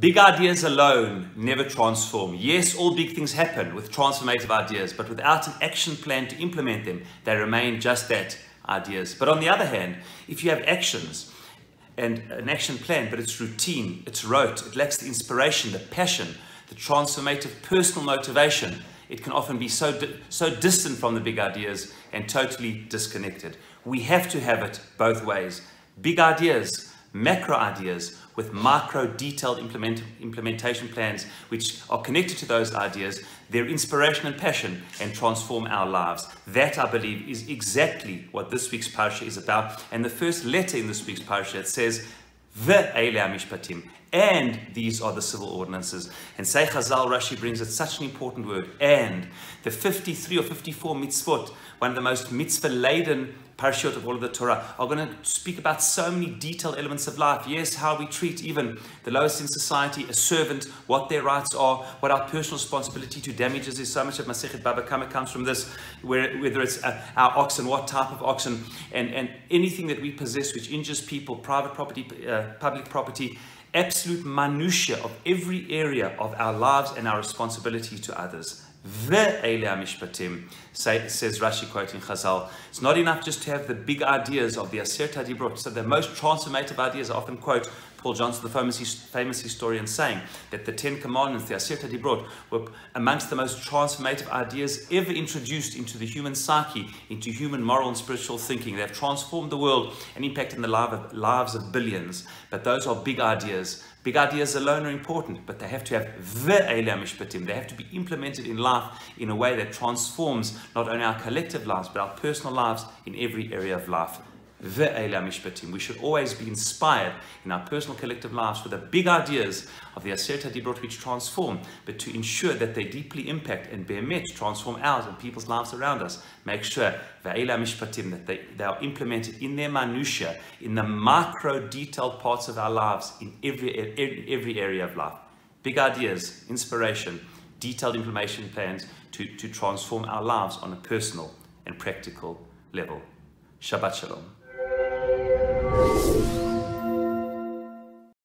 Big ideas alone never transform. Yes, all big things happen with transformative ideas, but without an action plan to implement them, they remain just that, ideas. But on the other hand, if you have actions and an action plan, but it's routine, it's rote, it lacks the inspiration, the passion, the transformative personal motivation, it can often be so distant from the big ideas and totally disconnected. We have to have it both ways. Big ideas, macro ideas with micro detailed implementation plans which are connected to those ideas, their inspiration and passion, and transform our lives. That, I believe, is exactly what this week's parasha is about. And the first letter in this week's parasha, it says, Mishpatim, and these are the civil ordinances. And say Chazal, Rashi brings it such an important word, and the 53 or 54 mitzvot, one of the most mitzvah-laden parashot of all of the Torah, are going to speak about so many detailed elements of life. Yes, how we treat even the lowest in society, a servant, what their rights are, what our personal responsibility to damages is. So much of Masechet Baba Kama comes from this, whether it's our oxen, what type of oxen, and anything that we possess which injures people, private property, public property, absolute minutiae of every area of our lives and our responsibility to others. Mishpatim, says Rashi quoting Chazal. It's not enough just to have the big ideas of the Aseret HaDibrot. So the most transformative ideas, I often quote Paul Johnson, the famous historian, saying that the 10 Commandments, the Aseret HaDibrot, were amongst the most transformative ideas ever introduced into the human psyche, into human moral and spiritual thinking. They have transformed the world and impacted the lives of billions. But those are big ideas. Big ideas alone are important, but they have to have mishpatim. They have to be implemented in life in a way that transforms not only our collective lives, but our personal lives in every area of life. Mishpatim. We should always be inspired in our personal collective lives for the big ideas of the Aseret HaDibrot which transform, but to ensure that they deeply impact and be'emet transform ours and people's lives around us. Make sure Mishpatim, that they are implemented in their minutiae, in the micro detailed parts of our lives, in every area of life. Big ideas, inspiration, detailed implementation plans to transform our lives on a personal and practical level. Shabbat Shalom.